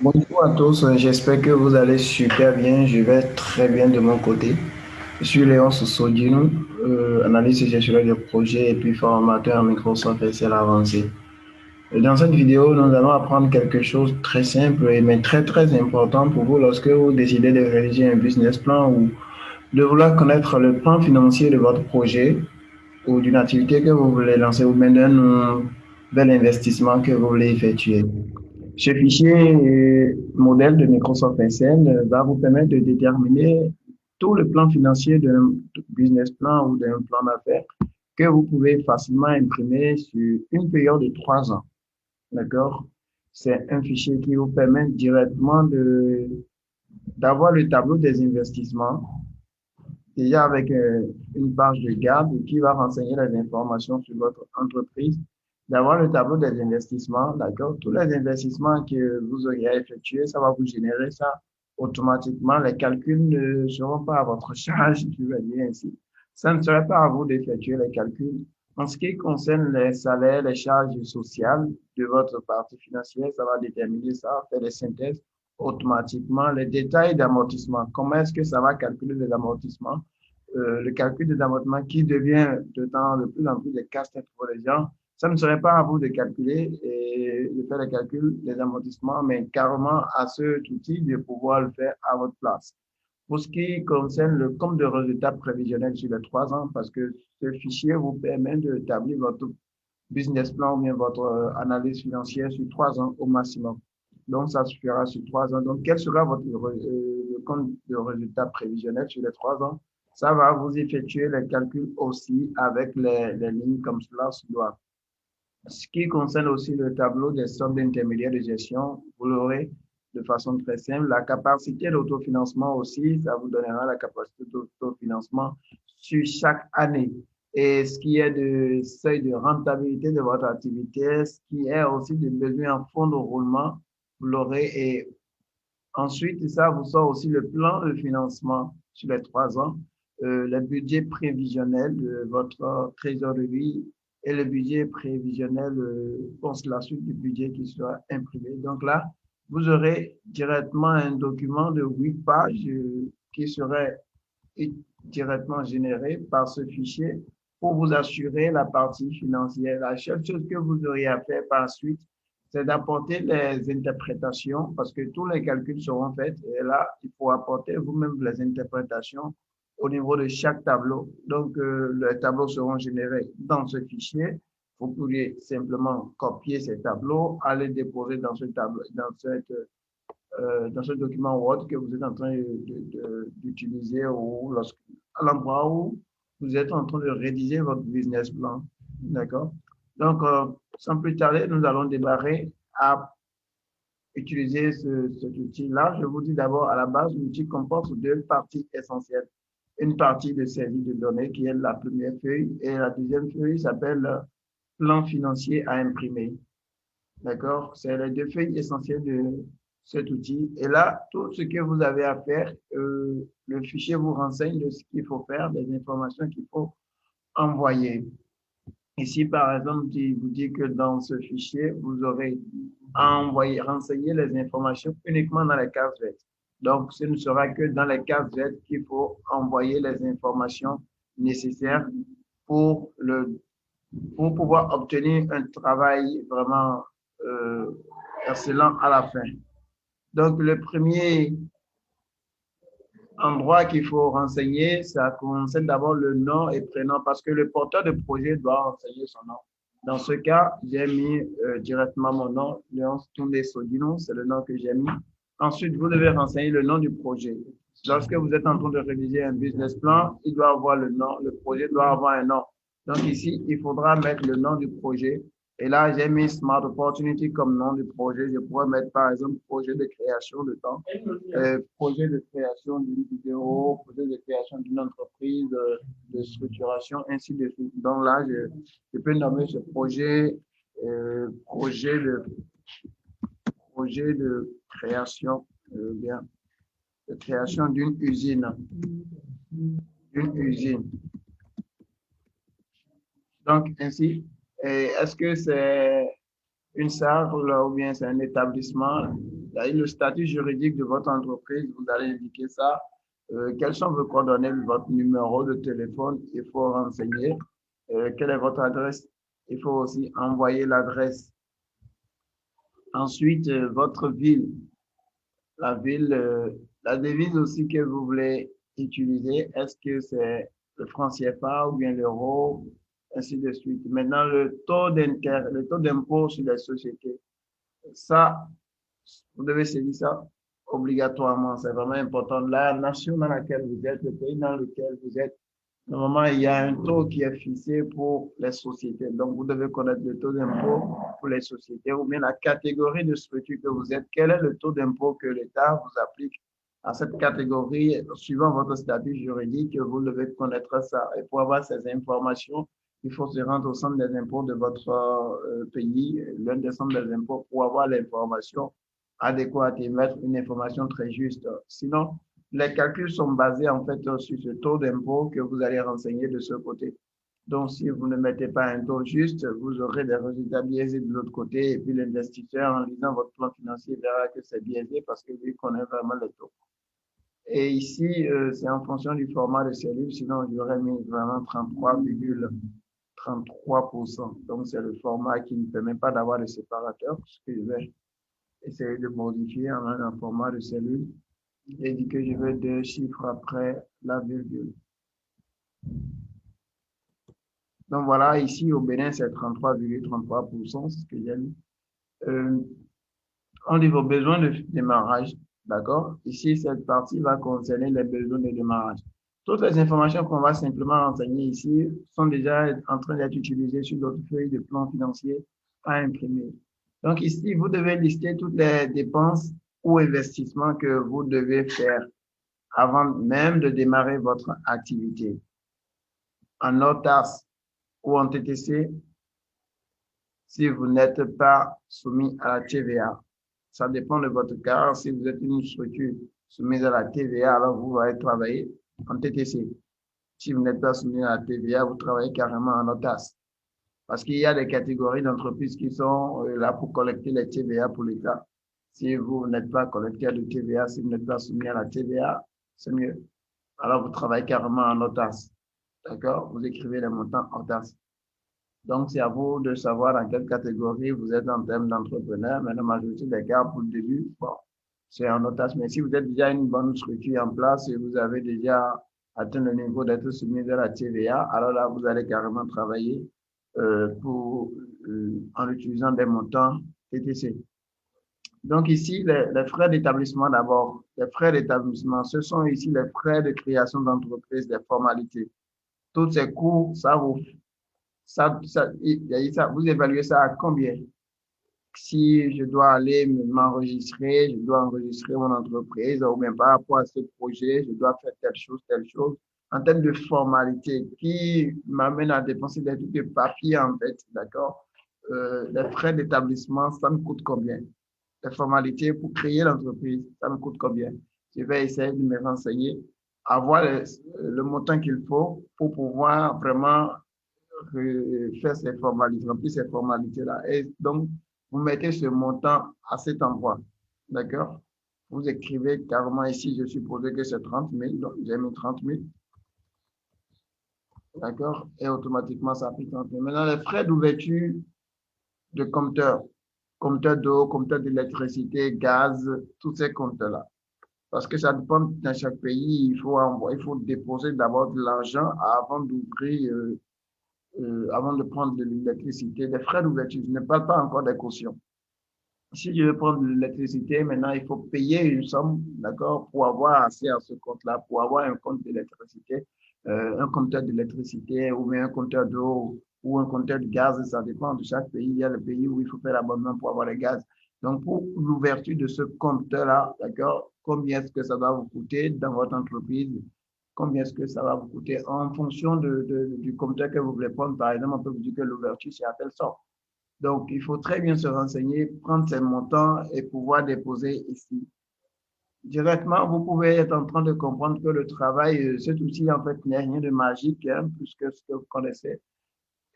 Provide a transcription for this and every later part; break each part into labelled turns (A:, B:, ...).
A: Bonjour à tous, j'espère que vous allez super bien. Je vais très bien de mon côté. Je suis Léon Sosodino, analyste et gestionnaire de projet et puis formateur en Microsoft Excel avancé. Dans cette vidéo, nous allons apprendre quelque chose de très simple mais très très important pour vous lorsque vous décidez de réaliser un business plan ou de vouloir connaître le plan financier de votre projet ou d'une activité que vous voulez lancer ou même d'un nouvel investissement que vous voulez effectuer. Ce fichier modèle de Microsoft Excel va vous permettre de déterminer tout le plan financier d'un business plan ou d'un plan d'affaires que vous pouvez facilement imprimer sur une période de 3 ans. D'accord? C'est un fichier qui vous permet directement d'avoir le tableau des investissements, déjà avec une page de garde qui va renseigner les informations sur votre entreprise, d'avoir le tableau des investissements, d'accord? Tous les investissements que vous auriez effectués, ça va vous générer ça automatiquement. Les calculs ne seront pas à votre charge, je vais dire ainsi. Ça ne serait pas à vous d'effectuer les calculs. En ce qui concerne les salaires, les charges sociales de votre partie financière, ça va déterminer ça, faire des synthèses automatiquement. Les détails d'amortissement, comment est-ce que ça va calculer les amortissements? Le calcul des amortissements qui devient de plus en plus des casse-tête pour les gens. Ça ne serait pas à vous de calculer et de faire les calculs des amortissements, mais carrément à cet outil de pouvoir le faire à votre place. Pour ce qui concerne le compte de résultats prévisionnels sur les 3 ans, parce que ce fichier vous permet d'établir votre business plan ou bien votre analyse financière sur 3 ans au maximum. Donc, ça suffira sur 3 ans. Donc, quel sera votre compte de résultat prévisionnel sur les 3 ans? Ça va vous effectuer les calculs aussi avec les lignes comme cela se doit. Ce qui concerne aussi le tableau des sommes d'intermédiaires de gestion, vous l'aurez de façon très simple. La capacité d'autofinancement aussi, ça vous donnera la capacité d'autofinancement sur chaque année. Et ce qui est de seuil de rentabilité de votre activité, ce qui est aussi de besoin en fonds de roulement, vous l'aurez. Et ensuite, ça vous sort aussi le plan de financement sur les 3 ans, le budget prévisionnel de votre trésorerie et le budget prévisionnel, bon, c'est la suite du budget qui sera imprimé. Donc là, vous aurez directement un document de 8 pages qui serait directement généré par ce fichier pour vous assurer la partie financière. La seule chose que vous auriez à faire par suite, c'est d'apporter les interprétations parce que tous les calculs seront faits et là, il faut apporter vous-même les interprétations au niveau de chaque tableau. Donc, les tableaux seront générés dans ce fichier. Vous pourriez simplement copier ces tableaux, aller déposer dans ce tableau, dans ce document Word que vous êtes en train d'utiliser ou à l'endroit où vous êtes en train de rédiger votre business plan. D'accord? Donc, sans plus tarder, nous allons démarrer à utiliser cet outil-là. Je vous dis d'abord, à la base, l'outil comporte deux parties essentielles. Une partie de saisie de données qui est la première feuille et la deuxième feuille s'appelle plan financier à imprimer. D'accord? C'est les deux feuilles essentielles de cet outil. Et là, tout ce que vous avez à faire, le fichier vous renseigne de ce qu'il faut faire, des informations qu'il faut envoyer. Ici, par exemple, il vous dit que dans ce fichier, vous aurez à envoyer, renseigner les informations uniquement dans les cases vertes. Donc, ce ne sera que dans les cases vertes qu'il faut envoyer les informations nécessaires pour pour pouvoir obtenir un travail vraiment euh, excellent à la fin. Donc, le premier endroit qu'il faut renseigner, ça concerne d'abord le nom et prénom parce que le porteur de projet doit renseigner son nom. Dans ce cas, j'ai mis directement mon nom, Léon Toundé Sodino, c'est le nom que j'ai mis. Ensuite, vous devez renseigner le nom du projet. Lorsque vous êtes en train de rédiger un business plan, il doit avoir le nom, le projet doit avoir un nom. Donc ici, il faudra mettre le nom du projet. Et là, j'ai mis Smart Opportunity comme nom du projet. Je pourrais mettre par exemple projet de création de temps, projet de création d'une vidéo, projet de création d'une entreprise, de structuration, ainsi de suite. Donc là, je peux nommer ce projet projet de création, bien, de création d'une usine, d'une usine. Donc ainsi, est-ce que c'est une salle ou bien c'est un établissement? le statut juridique de votre entreprise, vous allez indiquer ça. Quelles sont vos coordonnées, votre numéro de téléphone, il faut renseigner. Quelle est votre adresse? Il faut aussi envoyer l'adresse. Ensuite, votre ville. La devise aussi que vous voulez utiliser, est-ce que c'est le franc CFA ou bien l'euro, ainsi de suite. Maintenant, le taux d'impôt sur les sociétés, ça, vous devez saisir ça obligatoirement. C'est vraiment important. La nation dans laquelle vous êtes, le pays dans lequel vous êtes, normalement, il y a un taux qui est fixé pour les sociétés. Donc, vous devez connaître le taux d'impôt pour les sociétés ou bien la catégorie de structure que vous êtes. Quel est le taux d'impôt que l'État vous applique à cette catégorie, suivant votre statut juridique, vous devez connaître ça. Et pour avoir ces informations, il faut se rendre au centre des impôts de votre pays, l'un des centres des impôts, pour avoir l'information adéquate et mettre une information très juste. Sinon, les calculs sont basés en fait sur ce taux d'impôt que vous allez renseigner de ce côté. Donc, si vous ne mettez pas un taux juste, vous aurez des résultats biaisés de l'autre côté. Et puis, l'investisseur, en lisant votre plan financier, verra que c'est biaisé parce que lui connaît vraiment les taux. Et ici, c'est en fonction du format de cellule. Sinon, j'aurais mis vraiment 33,33%. Donc, c'est le format qui ne permet pas d'avoir de séparateur, ce que je vais essayer de modifier en un format de cellule. Et dit que je veux 2 chiffres après la virgule. Donc voilà, ici au Bénin, c'est 33,33%, c'est ce que j'ai mis. On dit vos besoins de démarrage, d'accord? Ici, cette partie va concerner les besoins de démarrage. Toutes les informations qu'on va simplement renseigner ici sont déjà en train d'être utilisées sur notre feuille de plan financier à imprimer. Donc ici, vous devez lister toutes les dépenses ou investissements que vous devez faire avant même de démarrer votre activité. En OTAS ou en TTC, si vous n'êtes pas soumis à la TVA. Ça dépend de votre cas. Si vous êtes une structure soumise à la TVA, alors vous allez travailler en TTC. Si vous n'êtes pas soumis à la TVA, vous travaillez carrément en OTAS. Parce qu'il y a des catégories d'entreprises qui sont là pour collecter les TVA pour l'État. Si vous n'êtes pas collecteur de TVA, si vous n'êtes pas soumis à la TVA, c'est mieux. Alors, vous travaillez carrément en OTAS. D'accord? Vous écrivez les montants OTAS. Donc, c'est à vous de savoir dans quelle catégorie vous êtes en termes d'entrepreneur. Mais la majorité des cas, pour le début, bon, c'est en OTAS. Mais si vous êtes déjà une bonne structure en place et vous avez déjà atteint le niveau d'être soumis à la TVA, alors là, vous allez carrément travailler en utilisant des montants TTC. Donc ici, les frais d'établissement d'abord. Les frais d'établissement, ce sont ici les frais de création d'entreprise, des formalités. Tous ces coûts, vous évaluez ça à combien? Si je dois aller m'enregistrer, je dois enregistrer mon entreprise, ou bien par rapport à ce projet, je dois faire telle chose, en termes de formalité, qui m'amène à dépenser des trucs de papier, en fait, d'accord? Les frais d'établissement, ça me coûte combien? Les formalités pour créer l'entreprise, ça me coûte combien? Je vais essayer de me renseigner, avoir le montant qu'il faut pour pouvoir vraiment faire ces formalités, remplir ces formalités-là. Et donc, vous mettez ce montant à cet endroit. D'accord? Vous écrivez carrément ici, je suppose que c'est 30 000, donc j'ai mis 30 000. D'accord? Et automatiquement, ça fait 30 000. Maintenant, les frais d'ouverture de compteur d'eau, compteur d'électricité, gaz, tous ces compteurs-là. Parce que ça dépend dans chaque pays, il faut déposer d'abord de l'argent avant d'ouvrir avant de prendre de l'électricité, des frais d'ouverture. Je ne parle pas encore des cautions. Si je veux prendre de l'électricité, maintenant, il faut payer une somme, d'accord, pour avoir accès à ce compte-là, pour avoir un compte d'électricité, un compteur d'électricité ou bien un compteur d'eau ou un compteur de gaz, ça dépend de chaque pays. Il y a le pays où il faut faire l'abonnement pour avoir le gaz. Donc, pour l'ouverture de ce compteur-là, d'accord, combien est-ce que ça va vous coûter dans votre entreprise? Combien est-ce que ça va vous coûter en fonction du compteur que vous voulez prendre? Par exemple, on peut vous dire que l'ouverture, c'est à telle sorte. Donc, il faut très bien se renseigner, prendre ces montants et pouvoir déposer ici. Directement, vous pouvez être en train de comprendre que le travail, cet outil, en fait, n'est rien de magique, hein, plus que ce que vous connaissez.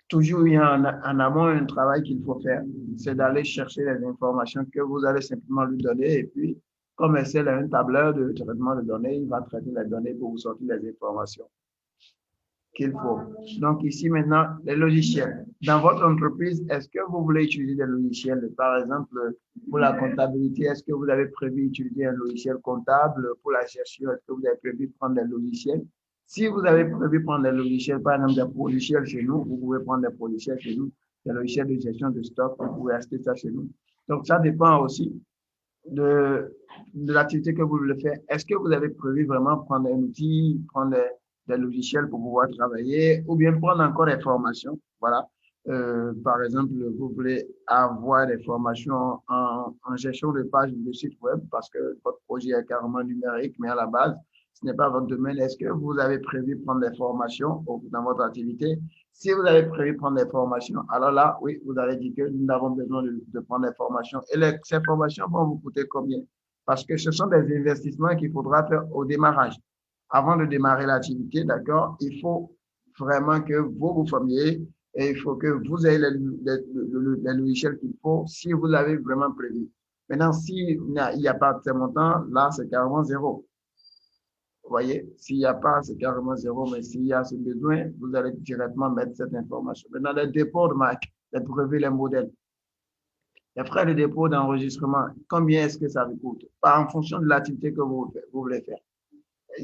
A: toujours il y a en amont un travail qu'il faut faire, c'est d'aller chercher les informations que vous allez simplement lui donner et puis, comme c'est un tableur de traitement de données, il va traiter les données pour vous sortir les informations qu'il faut. Donc ici maintenant, les logiciels. Dans votre entreprise, est-ce que vous voulez utiliser des logiciels? Par exemple, pour la comptabilité, est-ce que vous avez prévu utiliser un logiciel comptable? Pour la gestion, est-ce que vous avez prévu prendre des logiciels? Si vous avez prévu prendre des logiciels, par exemple des logiciels chez nous, vous pouvez prendre des logiciels chez nous, des logiciels de gestion de stock, vous pouvez acheter ça chez nous. Donc ça dépend aussi de l'activité que vous voulez faire. Est-ce que vous avez prévu vraiment prendre un outil, prendre des logiciels pour pouvoir travailler ou bien prendre encore des formations? Voilà. Par exemple, vous voulez avoir des formations en gestion de pages de site web parce que votre projet est carrément numérique, mais à la base, ce n'est pas votre domaine. Est-ce que vous avez prévu prendre des formations dans votre activité? Si vous avez prévu prendre des formations, alors là, oui, vous allez dire que nous avons besoin de prendre des formations. Et ces formations vont vous coûter combien? Parce que ce sont des investissements qu'il faudra faire au démarrage. Avant de démarrer l'activité, d'accord, il faut vraiment que vous vous formiez et il faut que vous ayez les logiciels qu'il faut si vous l'avez vraiment prévu. Maintenant, s'il n'y a pas de ces montants, là, c'est carrément zéro. Vous voyez, s'il n'y a pas, c'est carrément zéro, mais s'il y a ce besoin, vous allez directement mettre cette information. Maintenant, les dépôts de marque, les brevets, les modèles, les frais de dépôt d'enregistrement, combien est-ce que ça vous coûte? Pas en fonction de l'activité que vous voulez faire.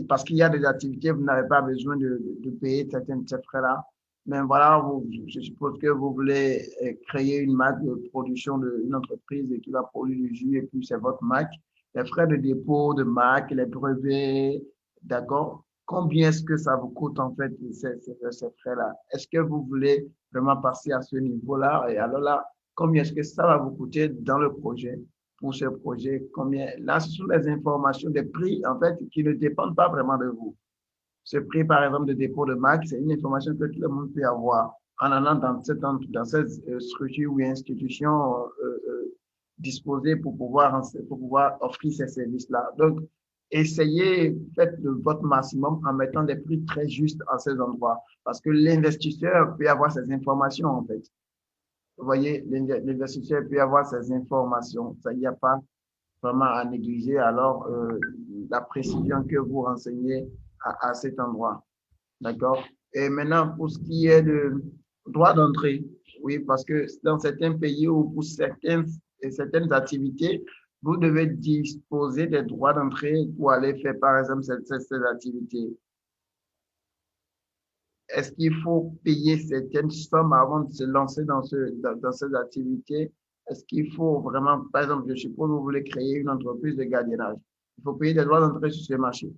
A: Parce qu'il y a des activités, vous n'avez pas besoin de payer ces frais-là. Mais voilà, je suppose que vous voulez créer une marque de production d'une entreprise qui va produire du jus et puis c'est votre marque. Les frais de dépôt de marque, les brevets, d'accord? Combien est-ce que ça vous coûte en fait ces frais-là? Est-ce que vous voulez vraiment passer à ce niveau-là? Et alors là, combien est-ce que ça va vous coûter dans le projet? Pour ce projet, combien. Là, ce sont des informations, des prix, en fait, qui ne dépendent pas vraiment de vous. Ce prix, par exemple, de dépôt de marque, c'est une information que tout le monde peut avoir en allant dans cette structure ou institution disposée pour pouvoir offrir ces services-là. Donc, essayez, faites de votre maximum en mettant des prix très justes à ces endroits parce que l'investisseur peut avoir ces informations, en fait. Vous voyez, l'investisseur peut avoir ces informations. Ça, il n'y a pas vraiment à négliger alors la précision que vous renseignez à cet endroit. D'accord? Et maintenant, pour ce qui est de droit d'entrée, oui, parce que dans certains pays ou pour certaines activités, vous devez disposer des droits d'entrée pour aller faire, par exemple, ces activités. Est-ce qu'il faut payer certaines sommes avant de se lancer dans ces activités? Est-ce qu'il faut vraiment, par exemple, je suppose que vous voulez créer une entreprise de gardiennage. Il faut payer des droits d'entrée sur ce marché.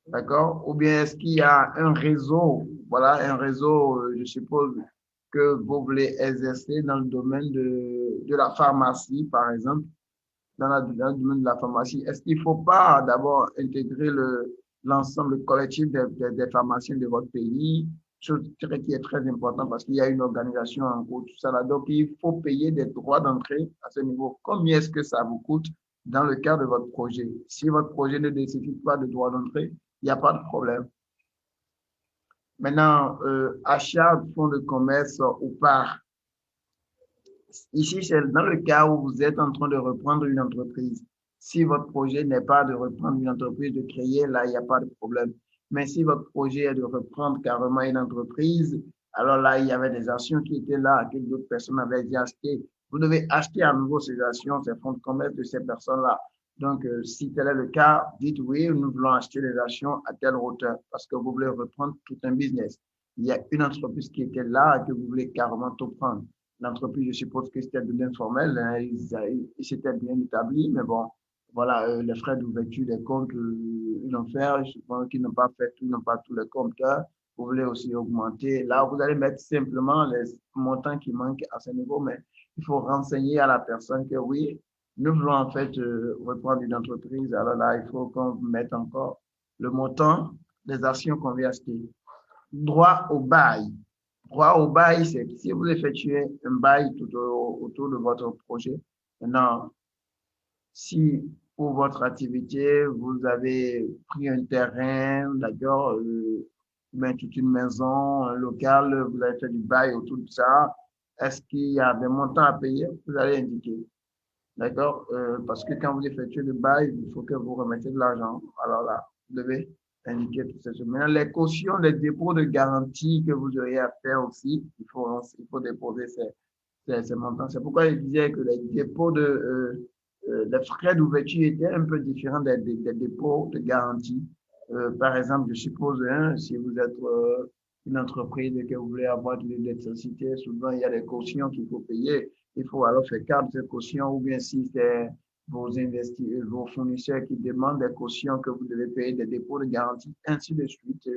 A: D'accord? Ou bien est-ce qu'il y a un réseau, voilà, un réseau, je suppose, que vous voulez exercer dans le domaine de la pharmacie, par exemple, dans le domaine de la pharmacie. Est-ce qu'il ne faut pas d'abord intégrer l'ensemble collectif des pharmaciens de votre pays, chose qui est très important parce qu'il y a une organisation en cours, tout ça là. Donc, il faut payer des droits d'entrée à ce niveau. Combien est-ce que ça vous coûte dans le cadre de votre projet? Si votre projet ne nécessite pas de droits d'entrée, il n'y a pas de problème. Maintenant, achat de fonds de commerce ou part. Ici, c'est dans le cas où vous êtes en train de reprendre une entreprise. Si votre projet n'est pas de reprendre une entreprise, de créer, là, il n'y a pas de problème. Mais si votre projet est de reprendre carrément une entreprise, alors là, il y avait des actions qui étaient là, que d'autres personnes avaient déjà achetées. Vous devez acheter à nouveau ces actions, ces fonds de commerce de ces personnes-là. Donc, si tel est le cas, dites oui, nous voulons acheter les actions à telle hauteur parce que vous voulez reprendre tout un business. Il y a une entreprise qui était là et que vous voulez carrément tout prendre. L'entreprise, je suppose que c'était de l'informel, hein, ils s'étaient bien établis, mais bon, voilà, les frais d'ouverture des comptes, ils l'ont fait, je suppose qu'ils n'ont pas fait tout, n'ont pas tous les compteurs. Vous voulez aussi augmenter. Là, vous allez mettre simplement les montants qui manquent à ce niveau, mais il faut renseigner à la personne que oui, nous voulons en fait reprendre une entreprise. Alors là, il faut qu'on mette encore le montant des actions qu'on veut acheter. Droit au bail. Droit au bail, c'est si vous effectuez un bail autour de votre projet. Maintenant, si pour votre activité, vous avez pris un terrain, d'accord, ben, toute une maison, un local, vous avez fait du bail autour de ça. Est-ce qu'il y a des montants à payer? Vous allez indiquer. D'accord? Parce que quand vous effectuez le bail, il faut que vous remettiez de l'argent. Alors là, vous devez indiquer toutes ces choses. Maintenant, les cautions, les dépôts de garantie que vous auriez à faire aussi, il faut déposer ces montants. C'est pourquoi je disais que les dépôts les frais d'ouverture étaient un peu différents des dépôts de garantie. Par exemple, je suppose, hein, si vous êtes une entreprise et que vous voulez avoir de l'électricité, souvent il y a des cautions qu'il faut payer. Il faut alors faire carte de caution ou bien si c'est vos fournisseurs qui demandent des cautions que vous devez payer, des dépôts de garantie, ainsi de suite.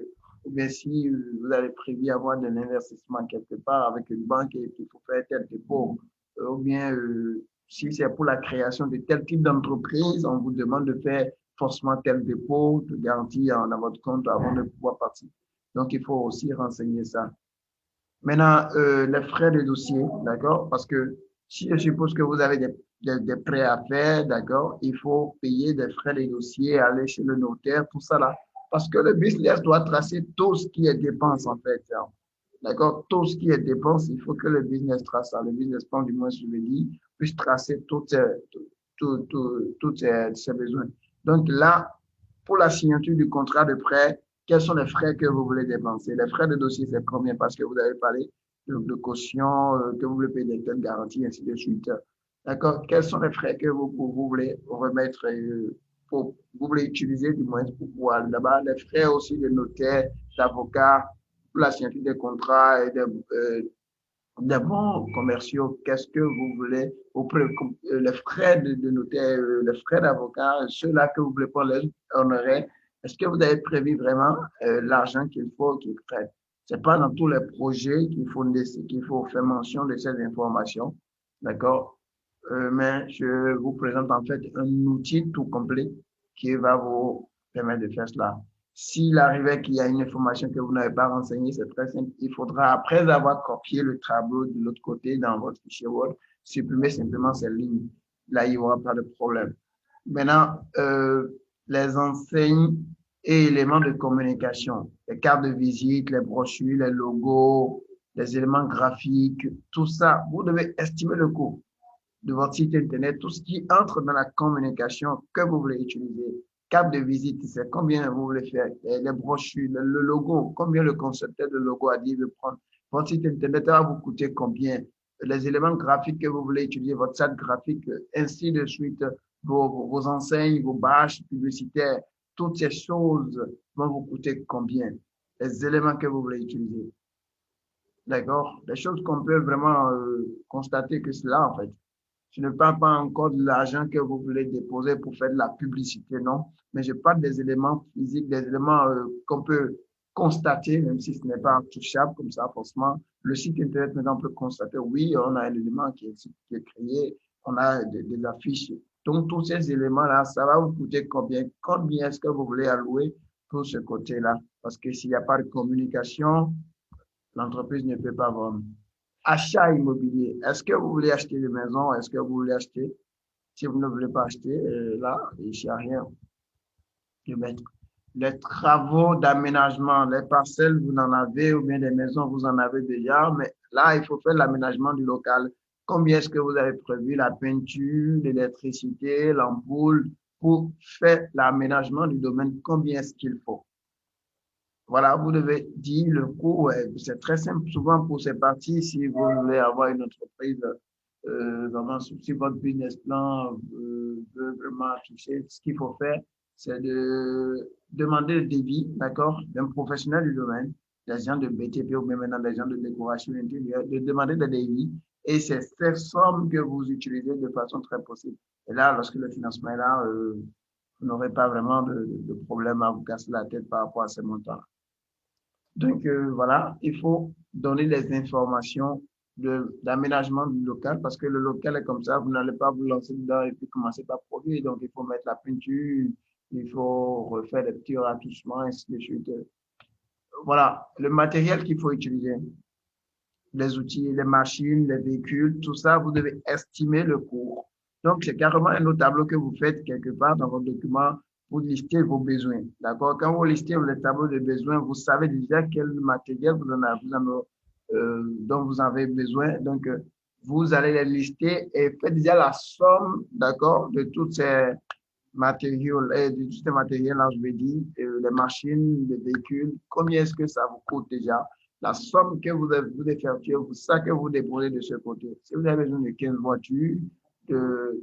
A: Ou bien si vous avez prévu avoir de l'investissement quelque part avec une banque et qu'il faut faire tel dépôt, ou bien si c'est pour la création de tel type d'entreprise, on vous demande de faire forcément tel dépôt de garantie dans votre compte avant de pouvoir partir. Donc, il faut aussi renseigner ça. Maintenant, les frais de dossier, d'accord? Parce que si je suppose que vous avez des prêts à faire, d'accord, il faut payer des frais de dossier, aller chez le notaire, tout ça là. Parce que le business doit tracer tout ce qui est dépense, en fait. Hein. D'accord? Tout ce qui est dépense, il faut que le business trace ça. Le business plan, du moins, je le dis, puisse tracer tous ses besoins. Donc là, pour la signature du contrat de prêt, quels sont les frais que vous voulez dépenser? Les frais de dossier, c'est combien? Parce que vous avez parlé de caution, que vous voulez payer des telles garanties, ainsi de suite. D'accord? Quels sont les frais que vous voulez remettre, vous voulez utiliser du moins pour pouvoir là-bas? Les frais aussi de notaire, d'avocat, pour la signature des contrats et des bons commerciaux, qu'est-ce que vous voulez, les frais de notaire, les frais d'avocat, ceux-là que vous voulez pas les honorer, est-ce que vous avez prévu vraiment l'argent qu'il faut qu'ils prêtent? C'est pas dans tous les projets qu'il faut faire mention de ces informations, d'accord? Mais je vous présente en fait un outil tout complet qui va vous permettre de faire cela. S'il arrivait qu'il y a une information que vous n'avez pas renseignée, c'est très simple. Il faudra, après avoir copié le tableau de l'autre côté dans votre fichier Word, supprimer simplement ces lignes. Là, il n'y aura pas de problème. Maintenant, les enseignes et éléments de communication, les cartes de visite, les brochures, les logos, les éléments graphiques, tout ça, vous devez estimer le coût de votre site Internet, tout ce qui entre dans la communication que vous voulez utiliser. Carte de visite, c'est combien vous voulez faire. Les brochures, le logo, combien le concepteur de logo a dit de prendre. Votre site Internet va vous coûter combien. Les éléments graphiques que vous voulez utiliser, votre site graphique, ainsi de suite, vos enseignes, vos bâches publicitaires, toutes ces choses vont vous coûter combien. Les éléments que vous voulez utiliser. D'accord? Les choses qu'on peut vraiment constater que c'est là, en fait. Je ne parle pas encore de l'argent que vous voulez déposer pour faire de la publicité, non. Mais je parle des éléments physiques, des éléments qu'on peut constater, même si ce n'est pas touchable comme ça, forcément. Le site Internet, maintenant, on peut constater, oui, on a un élément qui est créé, on a des affiches. Donc, tous ces éléments-là, ça va vous coûter combien? Combien est-ce que vous voulez allouer pour ce côté-là? Parce que s'il n'y a pas de communication, l'entreprise ne peut pas vendre. Achat immobilier. Est-ce que vous voulez acheter une maison? Est-ce que vous voulez acheter? Si vous ne voulez pas acheter, là, il n'y a rien de mettre. Les travaux d'aménagement, les parcelles, vous en avez, ou bien les maisons, vous en avez déjà, mais là, il faut faire l'aménagement du local. Combien est-ce que vous avez prévu la peinture, l'électricité, l'ampoule pour faire l'aménagement du domaine? Combien est-ce qu'il faut? Voilà, vous devez dire le coût. C'est très simple. Souvent, pour ces parties, si vous voulez avoir une entreprise, vraiment, si votre business plan veut vraiment toucher, ce qu'il faut faire, c'est de demander le devis, d'accord, d'un professionnel du domaine, des gens de BTP ou même maintenant des gens de décoration intérieure, de demander des devis. Et c'est ces sommes que vous utilisez de façon très possible. Et là, lorsque le financement est là, vous n'aurez pas vraiment de problème à vous casser la tête par rapport à ces montants. Donc, voilà, il faut donner les informations d'aménagement du local parce que le local est comme ça, vous n'allez pas vous lancer dedans et puis commencer par produire. Donc, il faut mettre la peinture, il faut refaire des petits ratouchements, ainsi de suite. Voilà, le matériel qu'il faut utiliser, les outils, les machines, les véhicules, tout ça, vous devez estimer le coût. Donc, c'est carrément un autre tableau que vous faites quelque part dans votre document vous listez vos besoins. D'accord? Quand vous listez le tableau de besoins, vous savez déjà quel matériel dont vous avez besoin. Donc, vous allez les lister et faites déjà la somme, d'accord, de tous ces matériaux, de tous ces matériels, là, je vais dire, les machines, les véhicules, combien est-ce que ça vous coûte déjà? La somme que vous effectuez, ça que vous déposez de ce côté. Si vous avez besoin de 15 voitures, de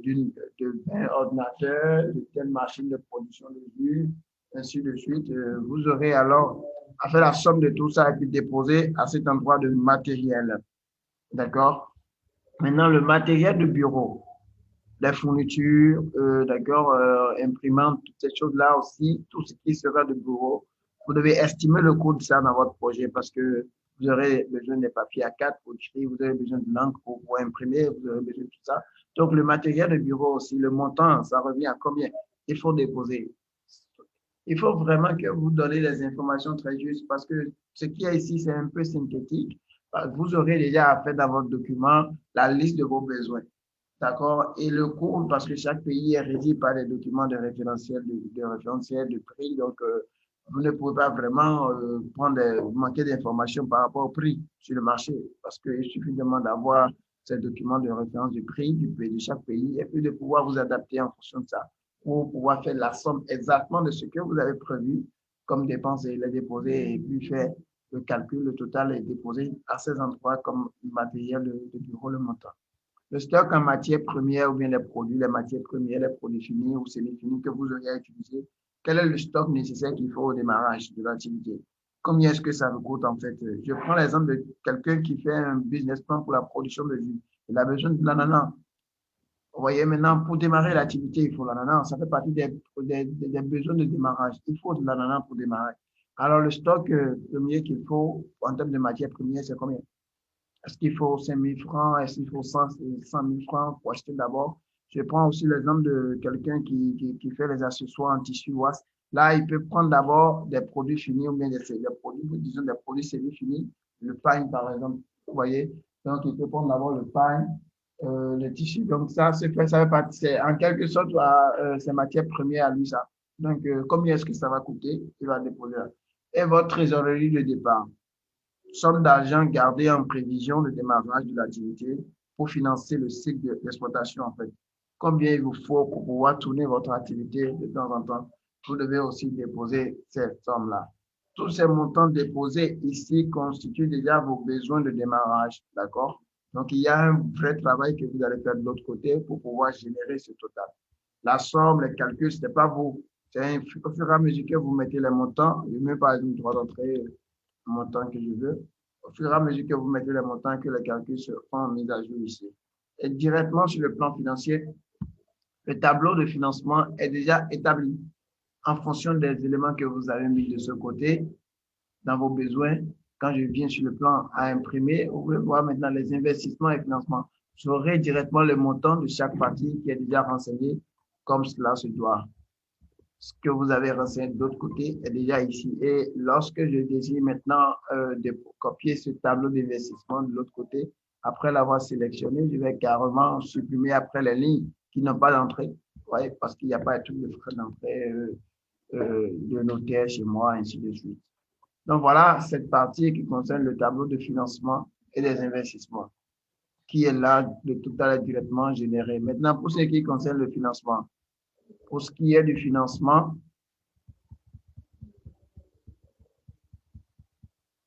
A: 20 ordinateurs, de telle machine de production de jus, ainsi de suite, vous aurez alors à faire la somme de tout ça et puis déposer à cet endroit de matériel. D'accord? Maintenant, le matériel de bureau, les fournitures, d'accord, imprimantes, toutes ces choses-là aussi, tout ce qui sera de bureau. Vous devez estimer le coût de ça dans votre projet parce que vous aurez besoin des papiers A4 pour écrire, vous aurez besoin de l'encre pour imprimer, vous aurez besoin de tout ça. Donc, le matériel de bureau aussi, le montant, ça revient à combien il faut déposer. Il faut vraiment que vous donnez les informations très justes parce que ce qu'il y a ici, c'est un peu synthétique. Vous aurez déjà fait dans votre document la liste de vos besoins. D'accord? Et le coût, parce que chaque pays est régi par des documents de référentiel de prix. Donc, vous ne pouvez pas vraiment manquer d'informations par rapport au prix sur le marché parce qu'il suffit d'avoir ces documents de référence du prix du pays, de chaque pays et puis de pouvoir vous adapter en fonction de ça pour pouvoir faire la somme exactement de ce que vous avez prévu comme dépenses et les déposer et puis faire le calcul, le total et déposer à ces endroits comme matériel de bureau le montant. Le stock en matière première ou bien les matières premières, les produits finis ou semi-finis que vous aurez à utiliser, quel est le stock nécessaire qu'il faut au démarrage de l'activité? Combien est-ce que ça vous coûte en fait? Je prends l'exemple de quelqu'un qui fait un business plan pour la production de jus. Il a besoin de l'ananas. Vous voyez, maintenant, pour démarrer l'activité, il faut l'ananas. Ça fait partie des besoins de démarrage. Il faut de l'ananas pour démarrer. Alors, le stock premier qu'il faut en termes de matières premières, c'est combien? Est-ce qu'il faut 5 000 francs? Est-ce qu'il faut 100 000 francs pour acheter d'abord? Je prends aussi l'exemple de quelqu'un qui fait les accessoires en tissu ouasse. Là, il peut prendre d'abord des produits finis ou bien des produits, disons des produits semi-finis, le pain par exemple. Vous voyez? Donc, il peut prendre d'abord le pain, le tissu. Donc, ça fait partie, c'est en quelque sorte, c'est matière première à lui, ça. Donc, combien est-ce que ça va coûter? Il va déposer. Et votre trésorerie de départ, somme d'argent gardée en prévision de démarrage de l'activité pour financer le cycle d'exploitation, en fait. Combien il vous faut pour pouvoir tourner votre activité de temps en temps? Vous devez aussi déposer cette somme-là. Tous ces montants déposés ici constituent déjà vos besoins de démarrage, d'accord? Donc, il y a un vrai travail que vous allez faire de l'autre côté pour pouvoir générer ce total. La somme, les calculs, ce n'est pas vous. C'est au fur et à mesure que vous mettez les montants, je mets par exemple droit d'entrée, montant que je veux. Au fur et à mesure que vous mettez les montants, que les calculs se font mis à jour ici. Et directement sur le plan financier, le tableau de financement est déjà établi en fonction des éléments que vous avez mis de ce côté dans vos besoins. Quand je viens sur le plan à imprimer, vous pouvez voir maintenant les investissements et financements. J'aurai directement le montant de chaque partie qui est déjà renseigné comme cela se doit. Ce que vous avez renseigné de l'autre côté est déjà ici. Et lorsque je désire maintenant de copier ce tableau d'investissement de l'autre côté, après l'avoir sélectionné, je vais carrément supprimer après les lignes qui n'ont pas d'entrée, ouais, parce qu'il n'y a pas de truc de frais d'entrée de notaire chez moi, ainsi de suite. Donc voilà cette partie qui concerne le tableau de financement et des investissements, qui est là de tout à l'heure directement généré. Maintenant, pour ce qui concerne le financement, pour ce qui est du financement,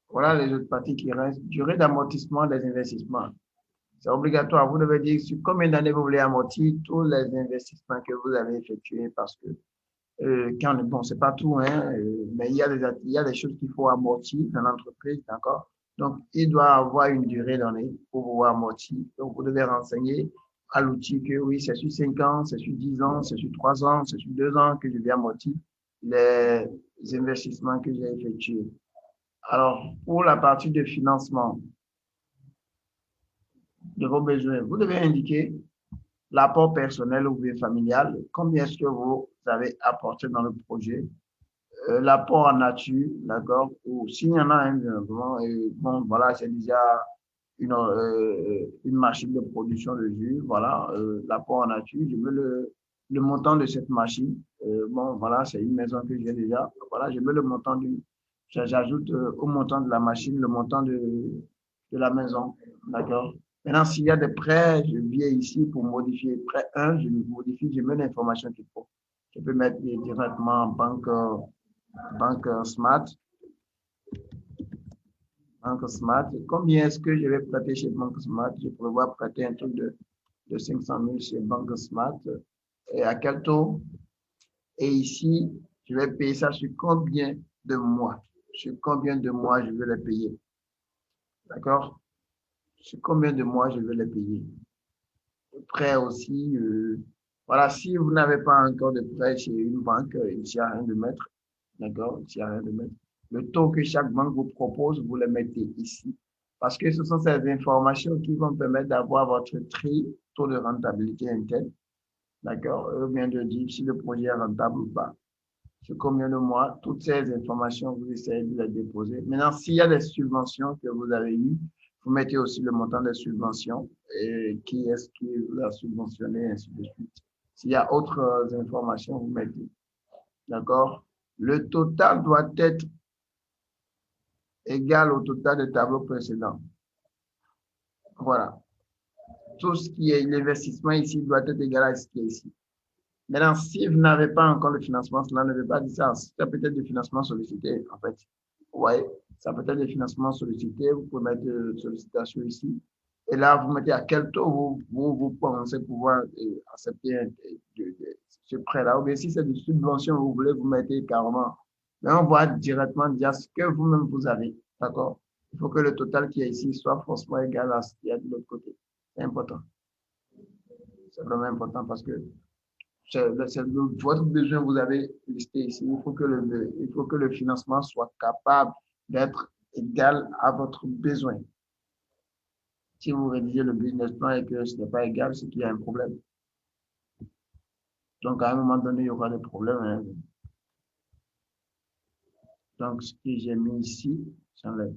A: voilà les autres parties qui restent. Durée d'amortissement des investissements. C'est obligatoire. Vous devez dire sur combien d'années vous voulez amortir tous les investissements que vous avez effectués parce que bon, c'est pas tout, hein, mais il y a des choses qu'il faut amortir dans l'entreprise, d'accord? Donc, il doit avoir une durée donnée pour pouvoir amortir. Donc, vous devez renseigner à l'outil que oui, c'est sur 5 ans, c'est sur 10 ans, c'est sur 3 ans, c'est sur 2 ans que je vais amortir les investissements que j'ai effectués. Alors, pour la partie de financement de vos besoins, vous devez indiquer l'apport personnel ou familial, combien est-ce que vous avez apporté dans le projet, l'apport en nature, d'accord, ou s'il y en a un, bon, voilà, c'est déjà une machine de production de jus, voilà, l'apport en nature, je veux le montant de cette machine. Bon, voilà, c'est une maison que j'ai déjà. Voilà, je mets le montant du, j'ajoute au montant de la machine le montant de la maison. D'accord? Maintenant, s'il y a des prêts, je viens ici pour modifier prêt 1, je modifie, je mets l'information qu'il faut. Je peux mettre directement banque Smart. Banque Smart. Combien est-ce que je vais prêter chez Banque Smart? Je prévois prêter un truc de 500 000 chez Banque Smart. Et à quel taux? Et ici, je vais payer ça sur combien de mois? Sur combien de mois je vais les payer? D'accord? Sur combien de mois je vais les payer? Le prêt aussi. Voilà, si vous n'avez pas encore de prêt chez une banque, il n'y a rien de mettre. D'accord? Il n'y a rien de mettre. Le taux que chaque banque vous propose, vous le mettez ici. Parce que ce sont ces informations qui vont permettre d'avoir votre taux de rentabilité interne. D'accord? Ou bien de dire si le projet est rentable ou pas. Sur combien de mois, toutes ces informations, vous essayez de les déposer. Maintenant, s'il y a des subventions que vous avez eues, vous mettez aussi le montant des subventions et qui est-ce qui vous a subventionné, et ainsi de suite. S'il y a autres informations, vous mettez. D'accord? Le total doit être égal au total des tableaux précédents. Voilà. Tout ce qui est l'investissement ici doit être égal à ce qui est ici. Maintenant, si vous n'avez pas encore le financement, cela ne veut pas dire ça. Ça peut être des financements sollicités, en fait. Oui, ça peut être des financements sollicités. Vous pouvez mettre sollicitation ici. Et là, vous mettez à quel taux vous pensez pouvoir accepter ce prêt-là. Ou bien si c'est une subvention, vous voulez, vous mettez carrément. Mais on voit directement dire ce que vous-même vous avez. D'accord? Il faut que le total qui est ici soit forcément égal à ce qu'il y a de l'autre côté. C'est important. C'est vraiment important parce que votre besoin, vous avez listé ici. Il faut que le financement soit capable d'être égal à votre besoin. Si vous rédigez le business plan et que ce n'est pas égal, c'est qu'il y a un problème. Donc, à un moment donné, il y aura des problèmes. Hein. Donc, ce que j'ai mis ici, j'enlève.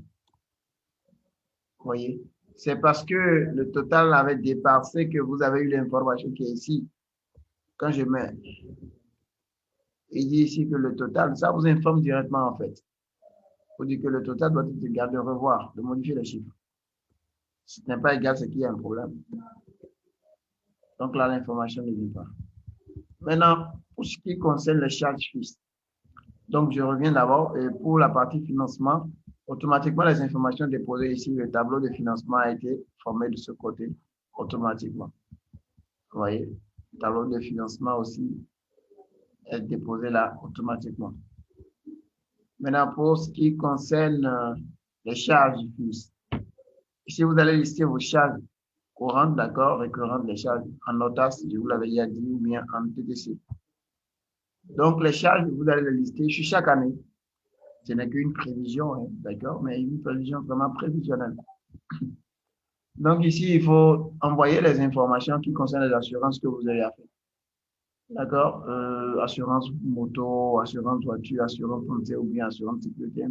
A: Vous voyez? C'est parce que le total avait dépassé que vous avez eu l'information qui est ici. Quand je mets, il dit ici que le total, ça vous informe directement en fait. Vous dit que le total doit être égal de revoir, de modifier les chiffres. Si ce n'est pas égal, c'est qu'il y a un problème. Donc là, l'information ne vient pas. Maintenant, pour ce qui concerne les charges fixes, donc je reviens d'abord pour la partie financement. Automatiquement, les informations déposées ici, le tableau de financement a été formé de ce côté automatiquement. Vous voyez, le tableau de financement aussi est déposé là automatiquement. Maintenant, pour ce qui concerne les charges fixes, ici, vous allez lister vos charges courantes, d'accord, récurrentes, les charges en notas, je vous l'avais déjà dit, ou bien en TTC. Donc, les charges, vous allez les lister sur chaque année. Ce n'est qu'une prévision, hein, d'accord, mais une prévision vraiment prévisionnelle. Donc, ici, il faut envoyer les informations qui concernent les assurances que vous avez à faire. D'accord? Assurance moto, assurance voiture, assurance santé ou bien assurance sécurité.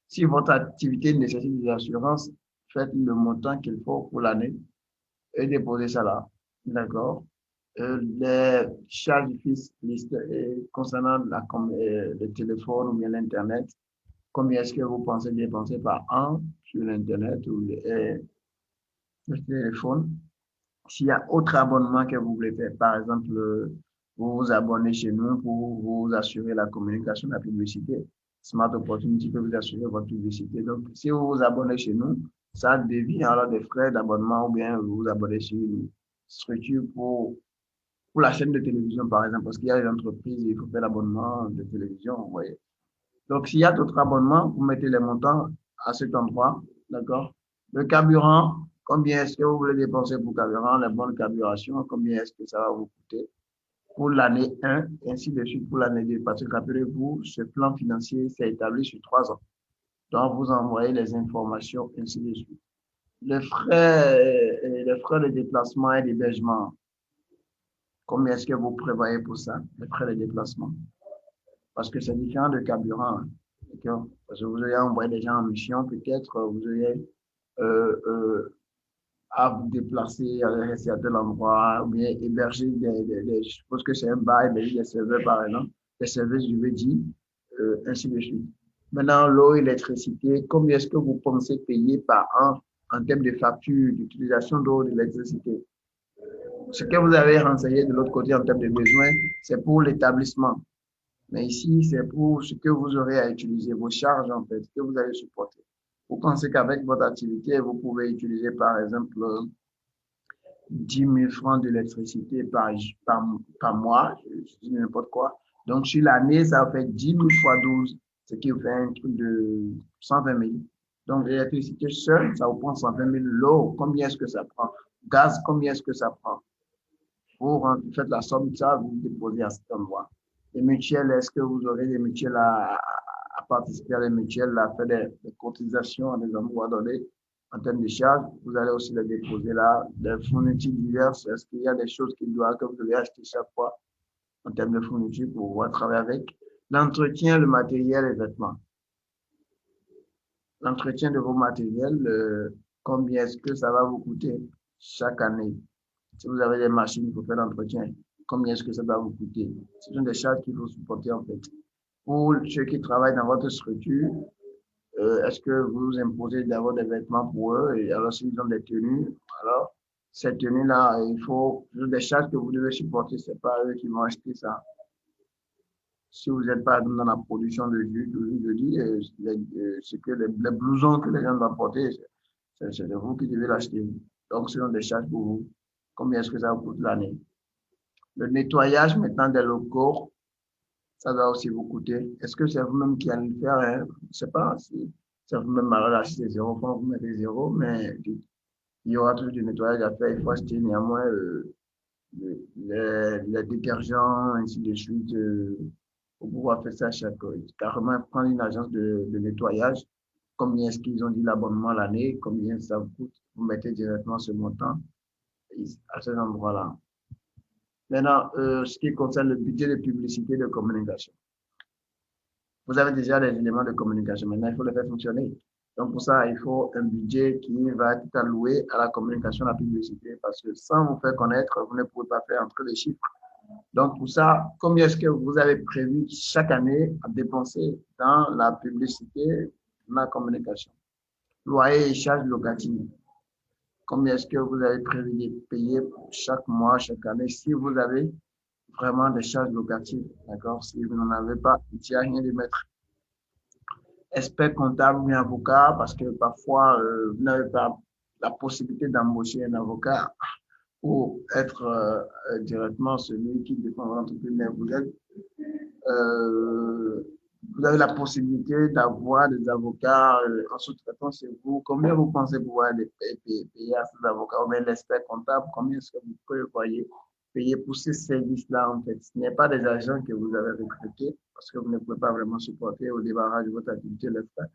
A: Si votre activité nécessite des assurances, faites le montant qu'il faut pour l'année et déposez ça là. D'accord? Les charges fixes concernant le téléphone ou bien l'Internet, combien est-ce que vous pensez dépenser par an sur l'Internet ou le téléphone? S'il y a autre abonnement que vous voulez faire, par exemple, vous vous abonnez chez nous pour vous assurer la communication, la publicité. Smart Opportunity peut vous assurer votre publicité. Donc, si vous vous abonnez chez nous, ça devient alors des frais d'abonnement ou bien vous vous abonnez sur une structure pour la chaîne de télévision, par exemple, parce qu'il y a des entreprises, il faut faire l'abonnement de télévision, vous voyez. Donc, s'il y a d'autres abonnements, vous mettez les montants à cet endroit, d'accord? Le carburant, combien est-ce que vous voulez dépenser pour carburant, la bonne carburation, combien est-ce que ça va vous coûter pour l'année 1, et ainsi de suite pour l'année 2. Parce que rappelez-vous, ce plan financier s'est établi sur 3 ans. Donc, vous envoyez les informations, ainsi de suite. Les frais de déplacement et d'hébergement, combien est-ce que vous prévoyez pour ça, les frais de déplacement? Parce que c'est différent de carburant. Hein. Parce que vous allez envoyer des gens en mission, peut-être vous allez à vous déplacer, à rester à tel endroit, ou bien héberger je suppose que c'est un bar, héberger des serveurs, par exemple, des serveurs, je veux dire, ainsi de suite. Maintenant, l'eau, l'électricité, combien est-ce que vous pensez payer par an en termes de facture d'utilisation d'eau, d'électricité? Ce que vous avez renseigné de l'autre côté en termes de besoins, c'est pour l'établissement. Mais ici, c'est pour ce que vous aurez à utiliser, vos charges, en fait, que vous allez supporter. Vous pensez qu'avec votre activité, vous pouvez utiliser, par exemple, 10 000 francs d'électricité par mois, je dis n'importe quoi. Donc, sur l'année, ça fait 10 000 fois 12, ce qui vous fait un truc de 120 000. Donc, l'électricité seule, ça vous prend 120 000. L'eau, combien est-ce que ça prend? Gaz, combien est-ce que ça prend? Vous faites la somme de ça, vous déposez à cet endroit. Les mutuelles, est-ce que vous aurez des mutuelles à participer à des mutuelles, à faire des cotisations à des endroits donnés en termes de charges? Vous allez aussi les déposer là, des fournitures diverses. Est-ce qu'il y a des choses que vous devez acheter chaque fois en termes de fournitures pour pouvoir travailler avec? L'entretien, le matériel, les vêtements. L'entretien de vos matériels, combien est-ce que ça va vous coûter chaque année? Si vous avez des machines pour faire l'entretien, combien est-ce que ça va vous coûter? Ce sont des charges qu'il faut supporter en fait. Pour ceux qui travaillent dans votre structure, est-ce que vous imposez d'avoir des vêtements pour eux et alors s'ils ont des tenues, alors ces tenues-là, il faut des charges que vous devez supporter, ce n'est pas eux qui vont acheter ça. Si vous n'êtes pas dans la production de jus, je dis, ce que les blousons que les gens doivent porter, c'est vous qui devez l'acheter. Donc, ce sont des charges pour vous. Combien est-ce que ça vous coûte l'année? Le nettoyage maintenant des locaux, ça va aussi vous coûter. Est-ce que c'est vous-même qui allez le faire? Hein? Je ne sais pas si c'est vous-même. Alors là, si c'est 0 francs, vous mettez 0, mais il y aura toujours du nettoyage à faire. Il faut acheter néanmoins les détergents, ainsi de suite, pour pouvoir faire ça chaque carrément prendre une agence de nettoyage. Combien est-ce qu'ils ont dit l'abonnement l'année? Combien ça vous coûte? Vous mettez directement ce montant à cet endroit-là. Maintenant, ce qui concerne le budget de publicité et de communication. Vous avez déjà les éléments de communication. Maintenant, il faut les faire fonctionner. Donc, pour ça, il faut un budget qui va être alloué à la communication, à la publicité, parce que sans vous faire connaître, vous ne pouvez pas faire entrer les chiffres. Donc, pour ça, combien est-ce que vous avez prévu chaque année à dépenser dans la publicité, dans la communication? Loyer et charges locatives. Combien est-ce que vous avez prévu de payer chaque mois, chaque année, si vous avez vraiment des charges locatives, d'accord? Si vous n'en avez pas, il n'y a rien de mettre. Expert comptable ou avocat, parce que parfois, vous n'avez pas la possibilité d'embaucher un avocat pour être directement celui qui défend l'entreprise, mais vous avez la possibilité d'avoir des avocats en sous-traitant chez vous. Combien vous pensez pouvoir payer à ces avocats ou bien l'expert comptable? Combien est-ce que vous prévoyez payer pour ces services-là en fait? Ce n'est pas des agents que vous avez recrutés parce que vous ne pouvez pas vraiment supporter au démarrage de votre activité les frais.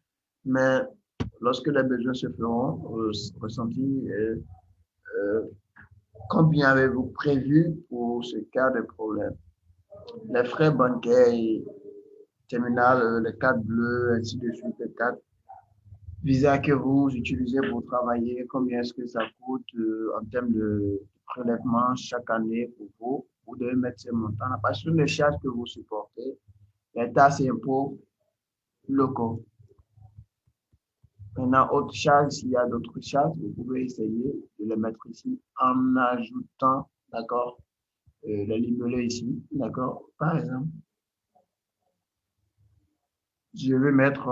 A: Mais lorsque les besoins se feront ressentis, combien avez-vous prévu pour ce cas de problème? Les frais bancaires et terminal, les cartes bleues, ainsi de suite, les cartes Visa que vous utilisez pour travailler, combien est-ce que ça coûte en termes de prélèvement chaque année pour vous? Vous devez mettre ces montants là. Parce que les charges que vous supportez, les taxes et impôts locaux. Maintenant, autre charge, s'il y a d'autres charges, vous pouvez essayer de les mettre ici en ajoutant, d'accord, les libellés ici, d'accord, par exemple. Je vais mettre